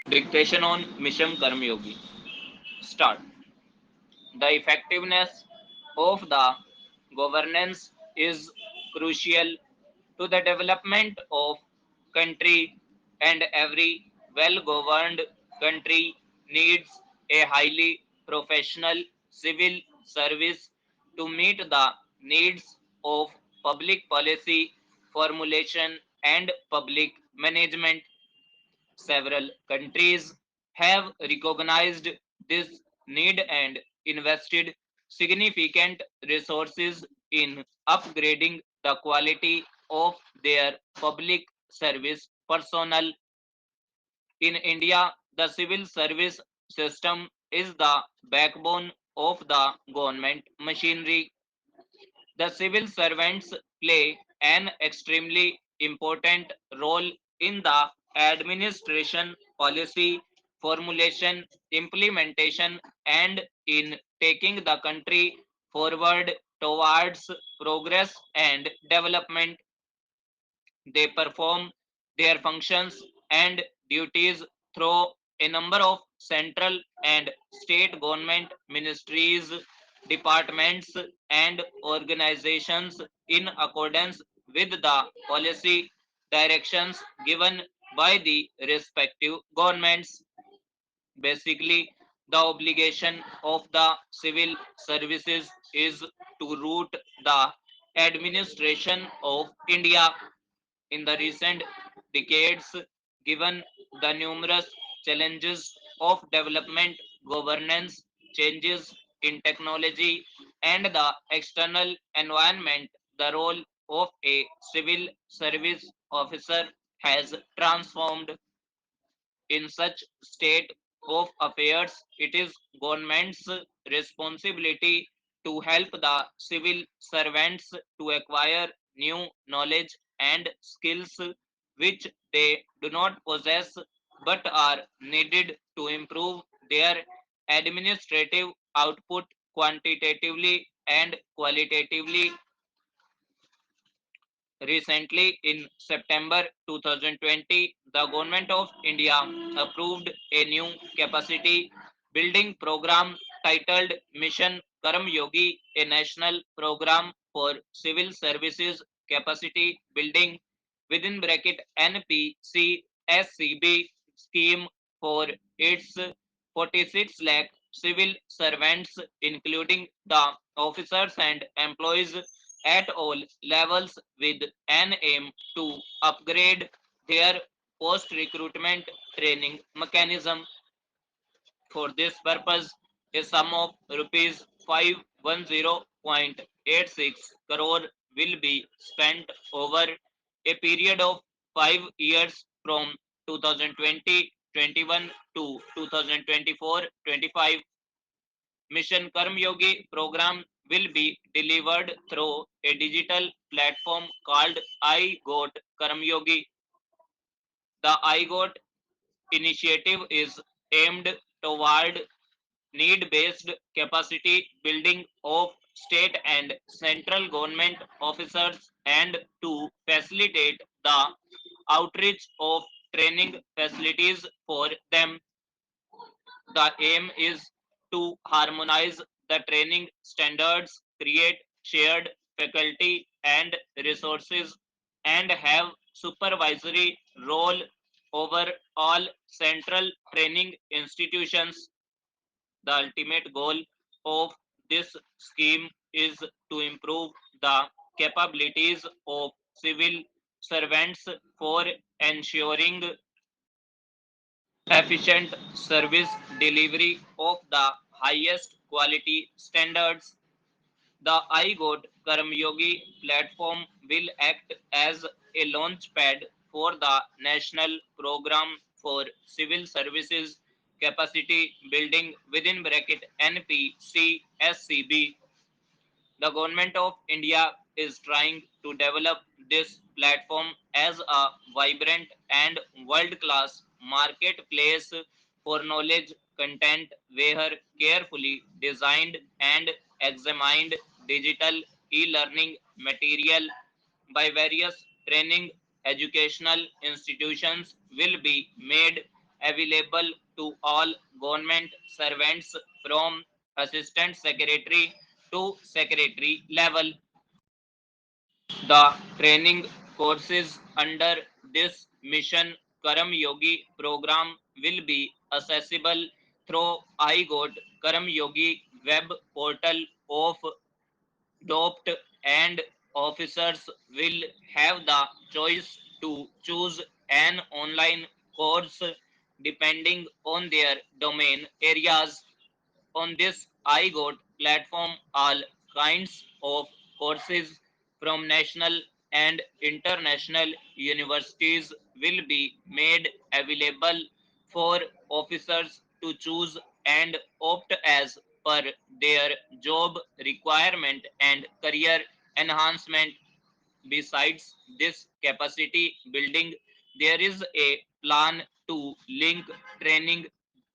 Dictation on Mission Karmyogi. Start. The effectiveness of the governance is crucial to the development of country, and every well-governed country needs a highly professional civil service to meet the needs of public policy formulation and public management. Several countries have recognized this need and invested significant resources in upgrading the quality of their public service personnel. In India, the civil service system is the backbone of the government machinery. The civil servants play an extremely important role in the administration, policy formulation, implementation, and in taking the country forward towards progress and development. They perform their functions and duties through a number of central and state government ministries, departments, and organizations in accordance with the policy directions given by the respective governments. Basically, the obligation of the civil services is to root the administration of India. In the recent decades, given the numerous challenges of development, governance, changes in technology, and the external environment, the role of a civil service officer has transformed. In such state of affairs, it is government's responsibility to help the civil servants to acquire new knowledge and skills which they do not possess but are needed to improve their administrative output quantitatively and qualitatively. Recently, in September 2020, the Government of India approved a new capacity building program titled Mission Karm Yogi, a national program for civil services capacity building within bracket NPCSCB scheme for its 46 lakh civil servants, including the officers and employees at all levels, with an aim to upgrade their post recruitment training mechanism. For this purpose, a sum of rupees 510.86 crore will be spent over a period of 5 years from 2020-21 to 2024-25. Mission Karm Yogi program will be delivered through a digital platform called iGoat Karm Yogi. The iGoat initiative is aimed toward need-based capacity building of state and central government officers and to facilitate the outreach of training facilities for them. The aim is to harmonize the training standards, create shared faculty and resources, and have supervisory role over all central training institutions. The ultimate goal of this scheme is to improve the capabilities of civil servants for ensuring efficient service delivery of the highest quality standards. The iGoat Karmyogi platform will act as a launchpad for the national program for civil services capacity building within bracket NPCSCB. The government of India is trying to develop this platform as a vibrant and world-class marketplace for knowledge content where carefully designed and examined digital e-learning material by various training educational institutions will be made available to all government servants from assistant secretary to secretary level. The training courses under this Mission Karam Yogi program will be accessible through iGot Karam Yogi web portal of DOPT, and officers will have the choice to choose an online course depending on their domain areas. On this iGot platform, all kinds of courses from national and international universities will be made available for officers to choose and opt as per their job requirement and career enhancement. Besides this capacity building, there is a plan to link training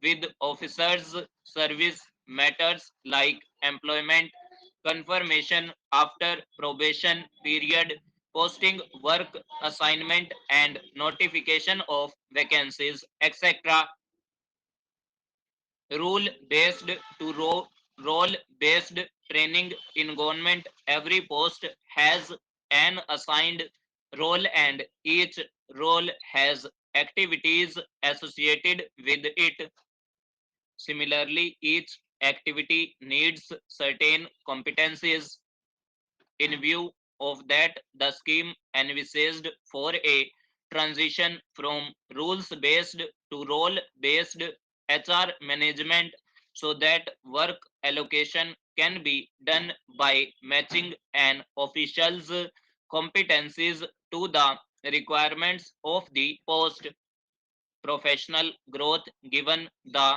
with officers' service matters like employment confirmation after probation period, posting work assignment, and notification of vacancies, etc. Role based training in government. Every post has an assigned role, and each role has activities associated with it. Similarly, each activity needs certain competencies. In view of that, the scheme envisaged for a transition from rules-based to role-based HR management, so that work allocation can be done by matching an official's competencies to the requirements of the post. Professional growth, given the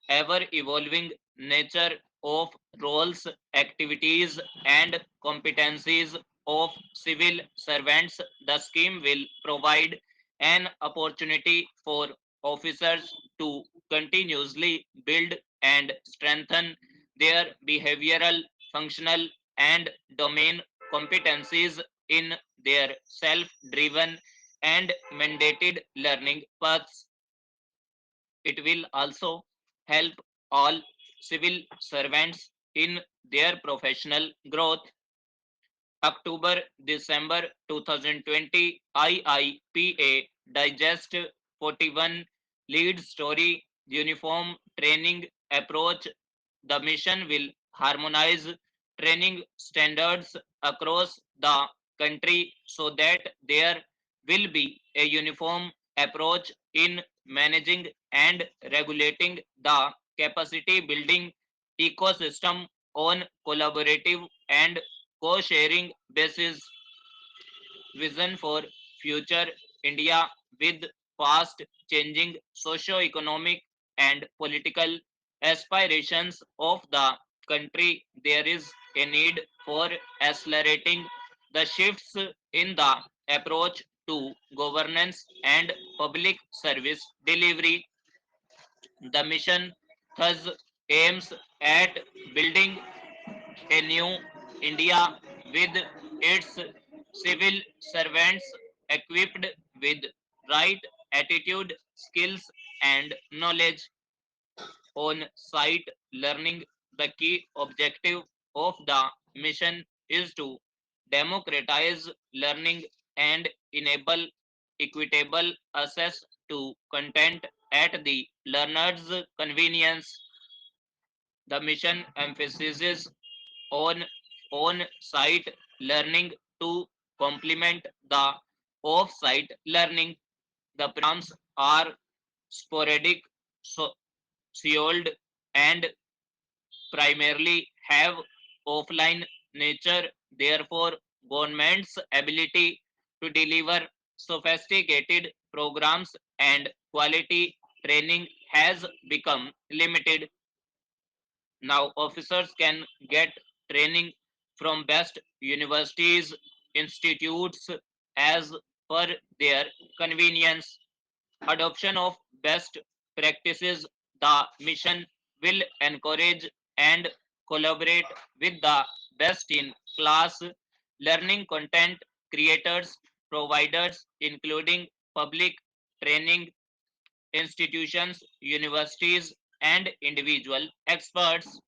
ever evolving nature of roles, activities, and competencies of civil servants, the scheme will provide an opportunity for officers to continuously build and strengthen their behavioral, functional, and domain competencies in their self driven and mandated learning paths. It will also help all civil servants in their professional growth. October December 2020 IIPA Digest 41 lead story uniform training approach. The mission will harmonize training standards across the country so that there will be a uniform approach in managing and regulating the capacity building ecosystem on collaborative and co-sharing basis. Vision for future India. With fast changing socio-economic and political aspirations of the country, there is a need for accelerating the shifts in the approach to governance and public service delivery. The mission thus aims at building a new India with its civil servants equipped with right attitude, skills, and knowledge. On site learning, the key objective of the mission is to democratize learning and enable equitable access to content at the learner's convenience. The mission emphasizes on on-site learning to complement the off-site learning. The programs are sporadic, so sealed, and primarily have offline nature. Therefore, government's ability to deliver sophisticated programs and quality training has become limited. Now, officers can get training from best universities, institutes as per their convenience. Adoption of best practices. The mission will encourage and collaborate with the best in class learning content creators, providers, including public training institutions, universities, and individual experts